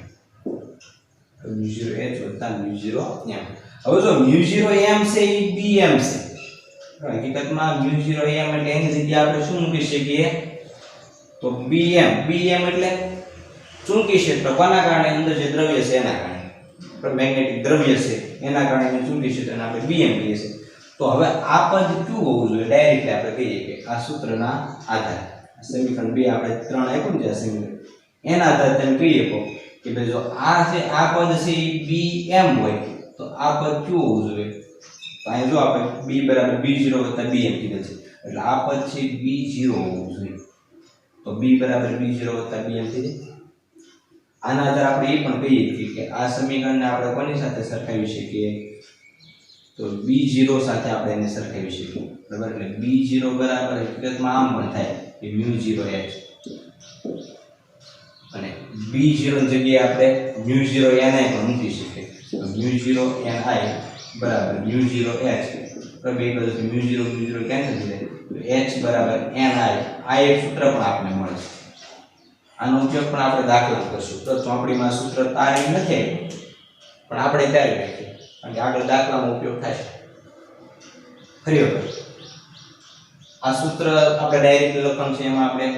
μ0H વત્તા μ0m. હવે જો μ0m છે એ bm છે. હકીકતમાં μ0m એટલે એની જગ્યાએ આપણે શું મૂકી શકીએ તો bm. bm એટલે ચુંબકીય ક્ષેત્ર કોના કારણે અંદર જે દ્રવ્ય છે એના કારણે, મેગ્નેટિક દ્રવ્ય છે એના કારણે ચુંબકીય ક્ષેત્રને આપણે bm કહીએ છીએ. તો હવે આ પદ શું હોવું જોઈએ ડાયરેક્ટલી આપણે કહીએ કે આ સૂત્રના આધારે સમીકરણ 2 આપણે 3 આપ્યું ને સમીકરણ એના આધારે તમે કહીએ કે ભાઈ જો આ છે આ પદ છે bm હોય તો આ પદ શું હોવું જોઈએ તો અહીં જો આપણે b બરાબર b0 વત્તા bm કીધું છે એટલે આ પદ છે b0 હોવું જોઈએ. તો b બરાબર b0 વત્તા bm કીધું. આના આધારે આપણે એ પણ કહીએ કે આ સમીકરણને આપણે કોની સાથે સરખાવી શકીએ તો b0 સાથે આપણે એને સરખાવી શકીએ. બરાબર. એટલે b0 બરાબર હકીકતમાં આમ પણ થાય કે μ0h અને b0 ની જગ્યાએ આપણે μ0ni પણ મૂકી શકીએ. તો μ0ni બરાબર μ0h. તો બે બાજુથી μ0 કેન્સલ થઈ જાય તો h બરાબર ni. આ એક સૂત્ર પણ આપણે મળે છે. આનો ઉપયોગ પણ આપણે દાખલા કરશું. તો ચોપડીમાં સૂત્ર તારી નથી પણ આપણે તારી રાખીએ કારણ કે આગળ દાખલાનો ઉપયોગ થાય. ફરી વખત આ સૂત્ર આપણે ડાયરેક્ટ લખવાનું છે એમાં આપણે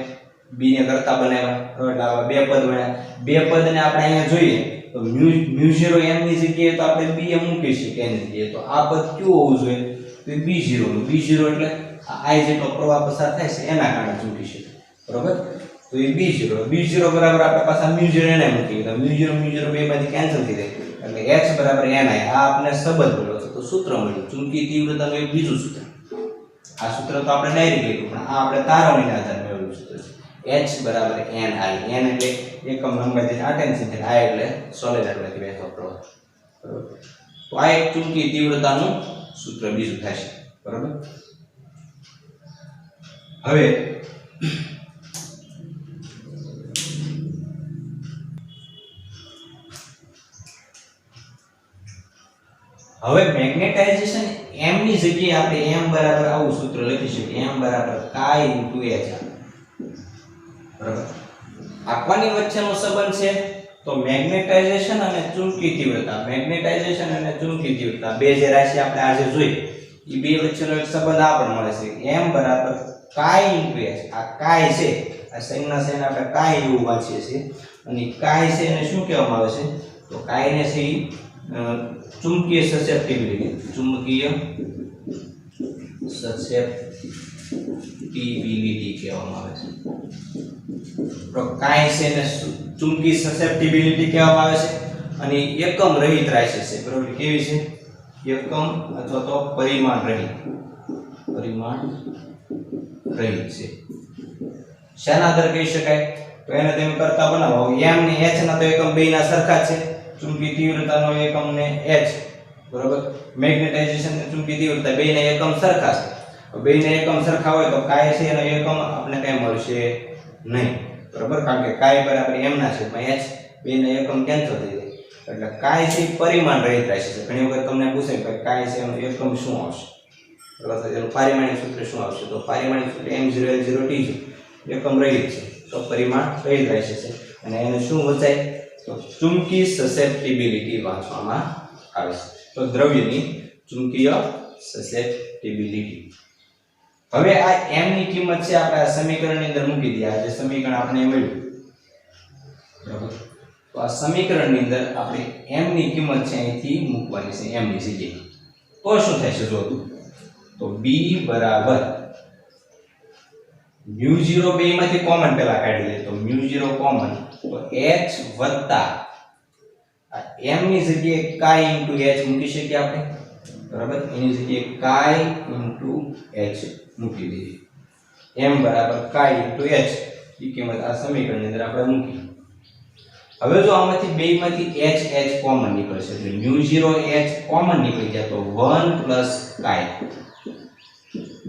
b ને કરતા બનાવ્યા એટલે આવા બે પદ બન્યા. બે પદને આપણે અહીંયા જોઈએ તો μ0m ની જગ્યાએ તો આપણે bm મૂકી શકીએ એની જગ્યાએ. તો આ પદ કયું હોવું જોઈએ તો b0. b0 એટલે આ I જેટલો પ્રવાહ પસાર થાય છે એના કારણે ચૂકી છે. બરોબર. તો એ b0 બરાબર આપણે પાછા μ0 ni મૂકીએ તો μ0 બે માંથી કેન્સલ થઈ જાય એટલે h બરાબર ni. આ આપણે સંબંધ મળ્યો છે. તો સૂત્ર મળ્યું ચુંબકીય તીવ્રતાનું એક બીજું સૂત્ર. આ સૂત્ર તો આપણે ડાયરેક્ટ લીધું, પણ આ આપણે તારવણીના આધારે મેળવેલું સૂત્ર છે. h બરાબર ni. n એટલે એકમ લંબાઈ દીઠ આટેન સેન્ટીમીટર, i એટલે સોલેનોઇડમાંથી વહેતો પ્રવાહ. બરાબર. તો આ એક ચુંબકીય તીવ્રતાનું સૂત્ર બીજું થશે. બરાબર. હવે મેગ્નેટાઇઝેશન m ની જગ્યાએ આપણે m બરાબર આવું સૂત્ર લખી શકીએ, m બરાબર chi * h. બરાબર. આની વચ્ચેનો સંબંધ છે તો મેગ્નેટાઇઝેશન અને ચુંબકીય તીવ્રતા, મેગ્નેટાઇઝેશન અને ચુંબકીય તીવ્રતા બે જે રાશિ આપણે આજે જોઈ એ બે વચ્ચેનો એક સંબંધ આપણને મળે છે. m બરાબર chi * h. આ chi છે, આ સંજ્ઞા છે, આપણે chi એવું વાંચીએ છીએ, અને chi છે એને શું કહેવામાં આવે છે તો chi ને છે ચુંબકીય સસેપ્ટિબિલિટી, ચુંબકીય સસેપ્ટિબિલિટી કહેવામાં આવે છે. તો chi છે ને ચુંબકીય સસેપ્ટિબિલિટી કહેવામાં આવે છે, અને એકમ રહિત રાશિ છે. બરાબર. કેવી છે? એકમ અથવા તો પરિમાણ રહિત છે. શાના આધારે કહી શકાય તો એને તમે કરતા બનાવો, m ને h ના તો એકમ બેયના સરખા છે, ચુંબકીય તીવ્રતાનો એકમ ને h. બરાબર. મેગ્નેટાઇઝેશન ને ચુંબકીય તીવ્રતા બેયના એકમ સરખા છે. બેયના એકમ સરખા હોય તો chi છે એનો એકમ આપણે કઈ મળશે નહીં. બરાબર. કારણ કે chi બરાબર m ના છેદમાં h, બેયના એકમ કેન્સલ થઈ જાય. એટલે chi છે પરિમાણ રહિત રાશિ છે. ઘણી વખત તમને પૂછે કે chi છે એનો એકમ શું આવશે, બરાબર, એનું પારિમાણિક સૂત્ર શું આવશે તો પારિમાણિક સૂત્ર m0l0t છે. એકમ રહિત છે તો પરિમાણ રહિત રાશિ છે, અને એને શું વચાય તો ચુંબકીય સસેપ્ટિબિલિટી વાંચવામાં આવે છે. તો દ્રવ્યની ચુંબકીય સસેપ્ટિબિલિટી. હવે આ m ની કિંમત છે આપણે આ સમીકરણની અંદર મૂકી દઈએ. આ જે સમીકરણ આપણે મળ્યું, બરાબર, તો આ સમીકરણની અંદર આપણે m ની કિંમત છે અહીંથી મૂકવાની છે m ની જગ્યાએ. તો શું થશે જો તો b બરાબર μ0 બેમાંથી કોમન પેલા કાઢી લે તો μ0 કોમન, તો h વત્તા આ m ની જગ્યાએ chi * h મૂકી શકીએ આપણે. બરાબર. એની જગ્યાએ chi * h મૂકી દઈએ. m બરાબર chi * h ની કિંમત આ સમીકરણની અંદર આપણે મૂકી. હવે જો આમાંથી બેમાંથી h કોમન નીકળશે એટલે μ0 h કોમન નીકળી જાય તો 1 + chi.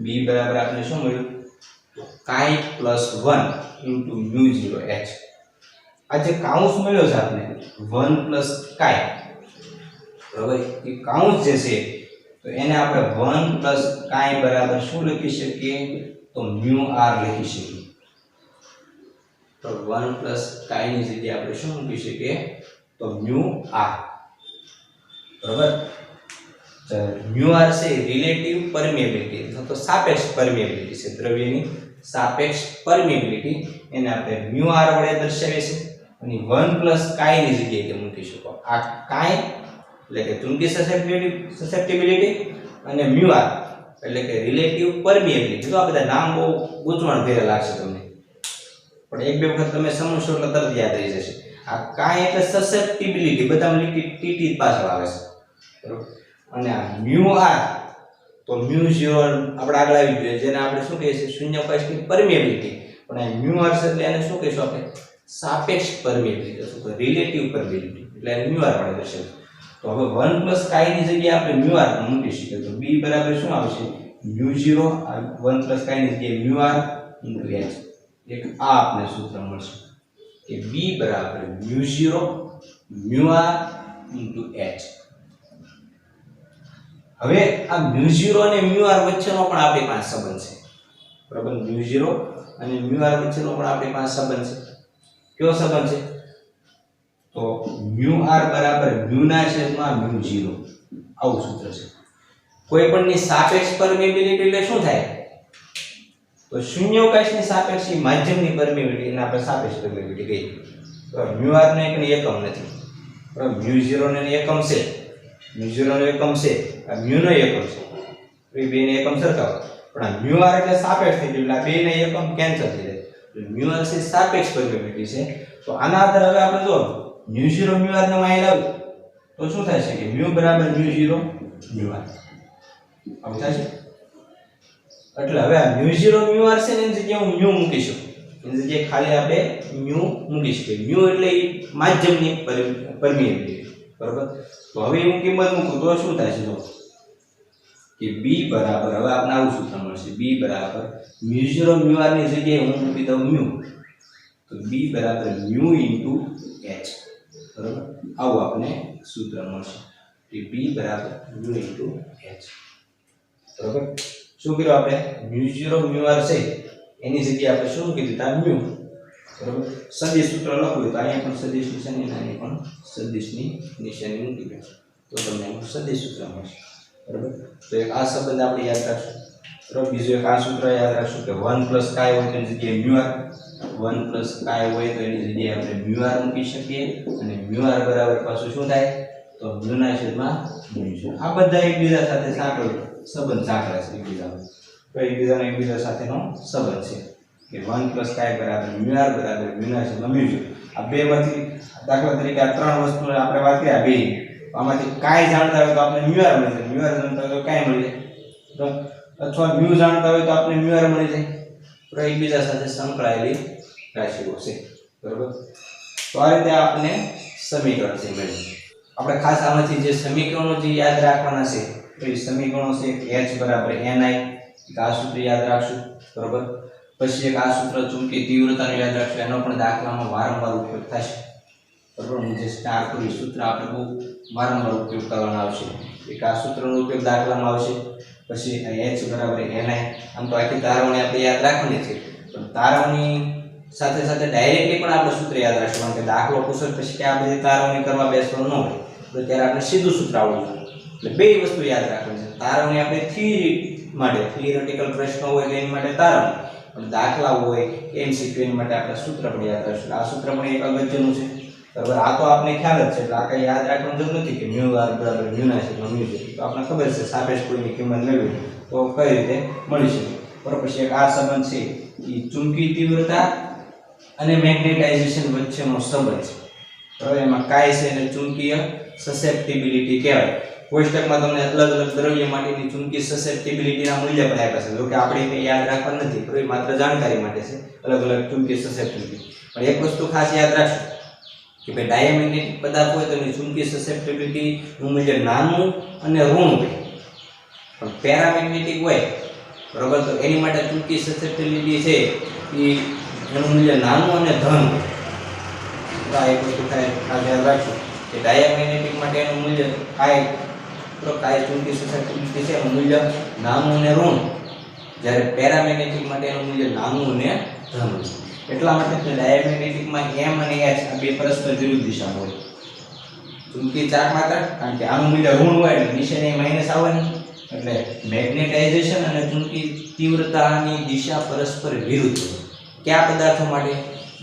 b બરાબર આપણે શું મળ્યું chi + 1 * μ0 h. આ જે કાઉન્સ મળ્યો છે આપણે 1 + chi, બરાબર, એ કાઉન્સ જે છે તો એને આપણે 1 + chi બરાબર શું લખી શકીએ તો μr લખી શકીએ. તો 1 + chi ની જગ્યાએ આપણે શું મૂકી શકીએ તો μr. બરાબર. μr છે રિલેટિવ પરમિએબિલિટી અથવા તો સાપેક્ષ પરમિએબિલિટી છે, દ્રવ્યની સાપેક્ષ પરમિએબિલિટી, એને આપણે μr વડે દર્શાવીએ છીએ. અને 1 + chi ની જગ્યાએ કે મૂકી શકો. આ chi એટલે કે ચુંબકીય સસેપ્ટિબિલિટી અને μr એટલે કે રિલેટિવ પરમિએબિલિટી. તો આ બધા નામ બહુ ગૂંચવણ ભરેલા લાગશે તમને, પણ એક બે વખત તમે સમજશો એટલે તરત યાદ રહી જશે. આ chi એટલે સસેપ્ટિબિલિટી, બધામાં લીટી ટીટી પાછળ આવે છે. બરાબર. અને આ μr તો μ0 આપણે આગળ આવી ગયું, જેને આપણે શું કહીએ છીએ શૂન્યાવકાશની પરમિએબિલિટી. પણ આ μr છે એટલે એને શું કહીશું આપણે સાપેક્ષ પરમિએબિલિટી અથવા તો રિલેટિવ પરમિએબિલિટી, એટલે એને μr વડે દર્શાવીશું. તો હવે 1 + chi ની જગ્યાએ આપણે μr મૂકી શકીએ તો b બરાબર શું આવશે μ0 આ 1 + chi ની જગ્યાએ μr * h. એક આ આપણે સૂત્ર મળશે કે b બરાબર μ0 μr * h. હવે આ μ0 અને μr વચ્ચેનો પણ આપણી પાસે સંબંધ છે. બરાબર. μ0 અને μr વચ્ચેનો પણ આપણી પાસે સંબંધ છે. કયો સંબંધ છે તો μr બરાબર μ ના છેદમાં μ0 આવું સૂત્ર છે. કોઈ પણની સાપેક્ષ પરમિએબિલિટી એટલે શું થાય તો શૂન્યાવકાશની સાપેક્ષ માધ્યમની પરમિએબિલિટી એને આપણે સાપેક્ષ પરમિએબિલિટી કહીએ. તો μr નો એકમ નથી, બરાબર, μ0 નો એકમ છે, μ0 નો એકમ છે, આ μ નો એકમ છે, એ બેને એકમ સરખા હોય, પણ આ μr એટલે સાપેક્ષ થઈ ગયું એટલે આ બેને એકમ કેન્સલ થઈ જાય. μr છે સાપેક્ષ પરમિએબિલિટી છે. તો આના આધારે હવે આપણે જો μ0 μr ને અહીં લાવીએ તો શું થાય છે કે μ બરાબર μ0 μr આવું થાય છે. એટલે હવે આ μ0 μr છે ને એની જગ્યાએ હું μ મૂકી શકું, એની જગ્યાએ ખાલી આપણે μ મૂકી શકીએ. μ એટલે એ માધ્યમની પરમિએબિલિટી, બરાબર. તો હવે હું કિંમત મૂકું તો શું થાય છે? જો કે b બરાબર, હવે આપણે આવું સૂત્ર મળશે, b બરાબર μ0 μr ની જગ્યાએ હું મૂકી દઉં μ, તો b બરાબર μ ઇન્ટુ h, બરાબર. આવું આપણે સૂત્ર મળશે કે b બરાબર μ ઇન્ટુ h, બરાબર. શું કર્યું આપણે? μ0 μr છે એની જગ્યાએ આપણે શું મૂકી દીધા? μ, બરાબર. સદિશ સૂત્ર લખવું તો અહીંયા પણ સદિશ નિશાની અને અહીંયા પણ સદિશની નિશાની મૂકી દો તો તમને સદિશ સૂત્ર મળશે, બરાબર. તો એક આ સંબંધ આપણે યાદ રાખશું, બરાબર. બીજું એક આ સૂત્ર યાદ રાખશું કે 1 + કાય હોય તો એની જગ્યાએ μr, 1 + કાય હોય તો એની જગ્યાએ આપણે μr મૂકી શકીએ અને μr બરાબર પાછું શું થાય? તો μ ના છેદમાં μ છે. આ બધા એકબીજા સાથે સંબંધ સાંકળે છે એકબીજાનો, તો એકબીજા સાથેનો સંબંધ છે કે 1 + કાય બરાબર μr બરાબર μ ના છેદમાં μ છે. આ બેમાંથી દાખલા તરીકે આ ત્રણ વસ્તુ આપણે વાત કરી, આ બે આમાંથી કાય જાણતા હોય તો આપણે μr મળી જાય, μr જાણતા હોય તો કાય મળી જાય, તો અથવા μ જાણતા હોય તો આપણે μr મળી જાય. તો એકબીજા સાથે સંકળાયેલી રાશિઓ છે, બરાબર. તો આ રીતે આપણે સમીકરણ છે મળ્યું. આપણે ખાસ આમાંથી જે સમીકરણો જે યાદ રાખવાના છે તો એ સમીકરણો છે h બરાબર ni, આ સૂત્ર યાદ રાખશું, બરાબર. પછી એક આ સૂત્ર ચુંબકીય તીવ્રતાનું યાદ રાખશું, એનો પણ દાખલામાં વારંવાર ઉપયોગ થશે, બરાબર. હું જે સ્ટાર કર્યું સૂત્ર આપણે બહુ વારંવાર ઉપયોગ કરવાનો આવશે. એક આ સૂત્રનો ઉપયોગ દાખલામાં આવશે. પછી h બરાબર ni, આમ તો આખી તારવણી આપણે યાદ રાખવાની છે, પણ તારવણી સાથે સાથે ડાયરેક્ટલી પણ આપણે સૂત્ર યાદ રાખશું, કારણ કે દાખલો પૂછે પછી કે આ બધી તારવણી કરવા બેસવાનું ન હોય તો ત્યારે આપણે સીધું સૂત્ર આવડવું જોઈએ. એટલે બે વસ્તુ યાદ રાખવાની છે. તારવણી આપણે થિયરી માટે, થિયરેટિકલ પ્રશ્નો હોય તો એની માટે તારવણી, પણ દાખલા હોય એમસીક્યુ એની માટે આપણે સૂત્ર પણ યાદ રાખશું. આ સૂત્ર પણ એક અગત્યનું છે, બરાબર. આ તો આપણે ખ્યાલ જ છે, એટલે આ કંઈ યાદ રાખવાની જરૂર નથી કે μr બરાબર μ ના છેદમાં μ છે. તો આપણે ખબર છે સાપેક્ષ કોઈની કિંમત મેળવી તો કઈ રીતે મળી શકે, બરાબર. પછી એક આ સંબંધ છે એ ચુંબકીય તીવ્રતા અને મેગ્નેટાઇઝેશન વચ્ચેનો સંબંધ છે, બરાબર. એમાં કાય છે એને ચુંબકીય સસેપ્ટિબિલિટી કહેવાય. કોષ્ટકમાં તમને અલગ અલગ દ્રવ્ય માટેની ચુંબકીય સસેપ્ટિબિલિટીના મૂલ્ય પણ આપ્યા છે, જો કે આપણે કંઈ યાદ રાખવા નથી, પણ માત્ર જાણકારી માટે છે, અલગ અલગ ચુંબકીય સસેપ્ટિબિલિટી. પણ એક વસ્તુ ખાસ યાદ રાખજો કે ભાઈ ડાયામેગ્નેટિક પદાર્થ હોય તો એની ચુંબકીય સસેપ્ટિબિલિટીનું મૂલ્ય નાનું અને ઋણ હોય, પણ પેરામેગ્નેટિક હોય, બરાબર, તો એની માટે ચુંબકીય સસેપ્ટિબિલિટી છે એ એનું મૂલ્ય નાનું અને ધન હોય. તો આ એક વસ્તુ ખાસ યાદ રાખજો કે ડાયામેગ્નેટિક માટે એનું મૂલ્ય કાય ચુંબકીય સસેપ્ટિબિલિટી છે એનું મૂલ્ય નાનું અને ઋણ, જ્યારે પેરામેગ્નેટિક માટે એનું મૂલ્ય નાનું અને ધન હોય. એટલા માટે ડાયામેગ્નેટિકમાં m અને h આ બે પરસ્પર વિરુદ્ધ દિશામાં હોય. ચુંબકીય ચાર્જ માત્ર કારણ કે આનું મૂલ્ય ઋણ હોય એટલે નિશાની માઈનસ આવવાની, એટલે મેગ્નેટાઇઝેશન અને ચુંબકીય તીવ્રતાની દિશા પરસ્પર વિરુદ્ધ હોય. કયા પદાર્થો માટે?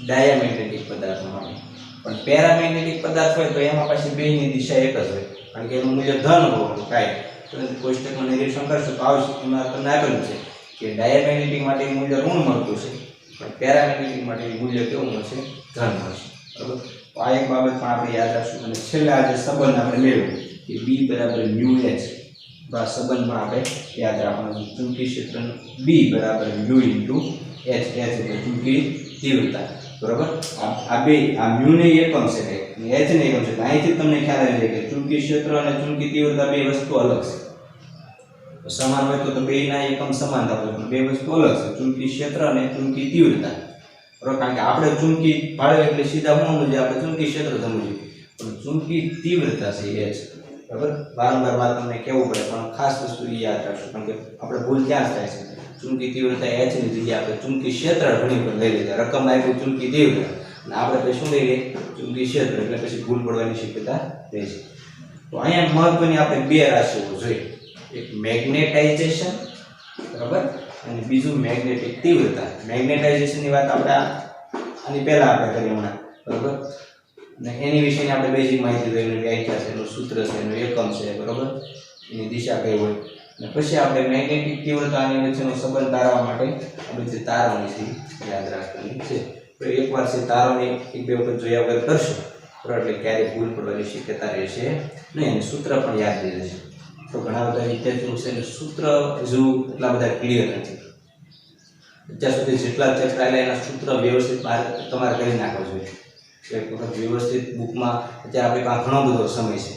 ડાયામેગ્નેટિક પદાર્થો માટે. પણ પેરામેગ્નેટિક પદાર્થ હોય તો એમાં પાછી બેની દિશા એક જ હોય, કારણ કે એનું મૂલ્ય ધન હોય કાંઈ. તો કોષ્ટકમાં નિરીક્ષણ કરશો તો આવશે, એમાં તમને આપેલું છે કે ડાયામેગ્નેટિક માટે મૂલ્ય ઋણ મળતું છે, પણ પેરામેગ્નેટિક માટે મૂલ્ય કેવું મળશે? ધન મળશે, બરાબર. તો આ એક બાબત પણ આપણે યાદ રાખશું. અને છેલ્લે આ જે સંબંધ આપણે મેળવ્યો કે b બરાબર μh, તો આ સંબંધ પણ આપણે યાદ રાખવાનો છે. ચુંબકીય ક્ષેત્ર b બરાબર μ ઇન્ટુ h, એટલે ચુંબકીય તીવ્રતા, બરાબર. આ બે આ μ ને એકમ છે ને h ને એકમ છે, અહીંથી તમને ખ્યાલ આવી જાય કે ચુંબકીય ક્ષેત્ર અને ચુંબકીય તીવ્રતા બે વસ્તુ અલગ છે. સમાન હોય તો બેના એકમ સમાન થતા હોય, બે વસ્તુ અલગ છે, ચુંબકીય ક્ષેત્ર અને ચુંબકીય તીવ્રતા, બરાબર. કારણ કે આપણે ચુંબકી ભાળે એટલે સીધા શું સમજીએ? આપણે ચુંબકીય ક્ષેત્ર સમજીએ, પણ ચુંબકીય તીવ્રતા છે એ છે, બરાબર. વારંવાર વાત તમને કહેવું પડે, પણ ખાસ વસ્તુ એ યાદ રાખશો, કારણ કે આપણે ભૂલ ક્યાં થાય છે? ચુંબકીય તીવ્રતા h ની જગ્યાએ આપણે ચુંબકીય ક્ષેત્ર ઘણી પર લઈ લીધા, રકમ આપ્યું ચુંબકીય તીવ્રતા અને આપણે પછી શું લઈ લઈએ? ચુંબકીય ક્ષેત્ર, એટલે પછી ભૂલ પડવાની શક્યતા રહે છે. તો અહીંયા મહત્વની આપણે બે રાશિઓ જોઈએ, એક મેગ્નેટાઇઝેશન, બરાબર, અને બીજું મેગ્નેટિક તીવ્રતા. મેગ્નેટાઇઝેશનની વાત આપણે આની પહેલા આપણે કરી હમણાં, બરાબર. અને એની વિશેની આપણે બેઝિક માહિતી જોઈએ, એની વ્યાખ્યા છે, એનું સૂત્ર છે, એનું એકમ છે, બરાબર, એની દિશા કઈ હોય. અને પછી આપણે મેગ્નેટિક તીવ્રતાની વચ્ચેનો સંબંધ તારવા માટે આપણે જે તારવણી છે યાદ રાખવાની છે. તો એકવાર છે તારવણી એક બે વખત જોયા વગર કરશો, બરાબર, એટલે ક્યારેય ભૂલ પડવાની શક્યતા રહેશે નહીં, અને સૂત્ર પણ યાદ રહી જશે. તો ઘણા બધા વિદ્યાર્થીઓ છે સૂત્ર હજુ એટલા બધા ક્લિયર નથી. અત્યાર સુધી જેટલા ચેપ્ટર આવેલા એના સૂત્ર વ્યવસ્થિત તમારે કરી નાખવા જોઈએ. એક વખત વ્યવસ્થિત બુકમાં અત્યારે આપણી પાસે ઘણો બધો સમય છે,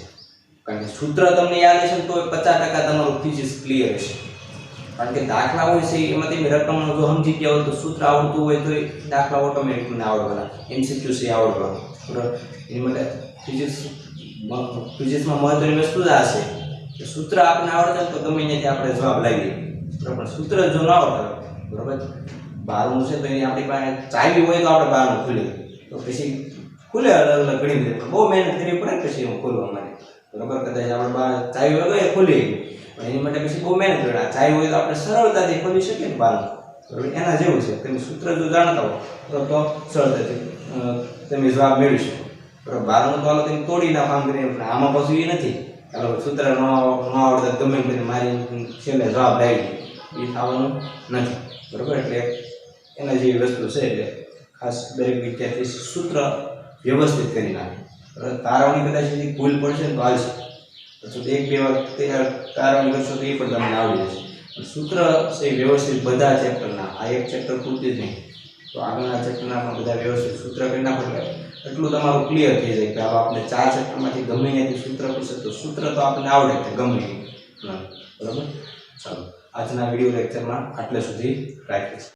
કારણ કે સૂત્ર તમને યાદ હશે ને તો 50% તમારું ફિઝિક્સ ક્લિયર હશે. કારણ કે દાખલા હોય છે એમાં તમે રકમનો જો સમજી ગયા હોય તો સૂત્ર આવડતું હોય તો દાખલા ઓટોમેટિક મને આવડવાના, MCQ છે આવડવાના, બરાબર. એની માટે ફિઝિક્સમાં મહત્વની વસ્તુ જ આ છે કે સૂત્ર આપણને આવડે તો ગમે ત્યાંથી આપણે જવાબ લાવીએ, બરાબર. સૂત્ર જો ન આવડે, બરાબર, બારનું છે તો એની આપણી પાસે ચાવી હોય તો આપણે બારનું ખુલે, તો પછી ખુલે અલગ અલગ ઘણી બધી, બહુ મહેનત કરવી પડે પછી હું ખોલવા માટે, બરાબર. કદાચ આપણે ચાવી હોય તો એ ખુલી, પણ એની માટે પછી બહુ મહેનત કરે. ચાવી હોય તો આપણે સરળતાથી ખોલી શકીએ ને બારનું, બરાબર. એના જેવું છે, તમે સૂત્ર જો જાણતા હો તો સરળતાથી તમે જવાબ મેળવી શકો, બરાબર. બારનું તો હાલો તમે તોડી નાખો આમ કરીને, પણ આમાં પાછું એ નથી ચાલો સૂત્ર ન આવડતા ગમે એમ કરીને મારી છેલ્લે જવાબ લાવી એ થવાનું નથી, બરાબર. એટલે એના જેવી વસ્તુ છે, એટલે ખાસ દરેક વિદ્યાર્થી સૂત્ર વ્યવસ્થિત કરી નાખે. તારવણી કદાચ એની ભૂલ પડશે ને તો હાલશે, પછી એક બે વાર તારવણી કરશો તો એ પણ તમને આવડી જશે. સૂત્ર છે વ્યવસ્થિત બધા ચેપ્ટરના, આ એક ચેપ્ટર પૂરતી જ નહીં, તો આગળના ચેપ્ટરના પણ બધા વ્યવસ્થિત સૂત્ર કરી નાખો એટલે એટલું તમારું ક્લિયર થઈ જાય કે હવે આપણે 4 ચેપ્ટરમાંથી ગમે ત્યાંથી સૂત્ર પૂછે તો સૂત્ર તો આપણને આવડે છે ગમે બરાબર. ચાલો આજના વિડીયો લેક્ચરમાં આટલે સુધી રાખીશ.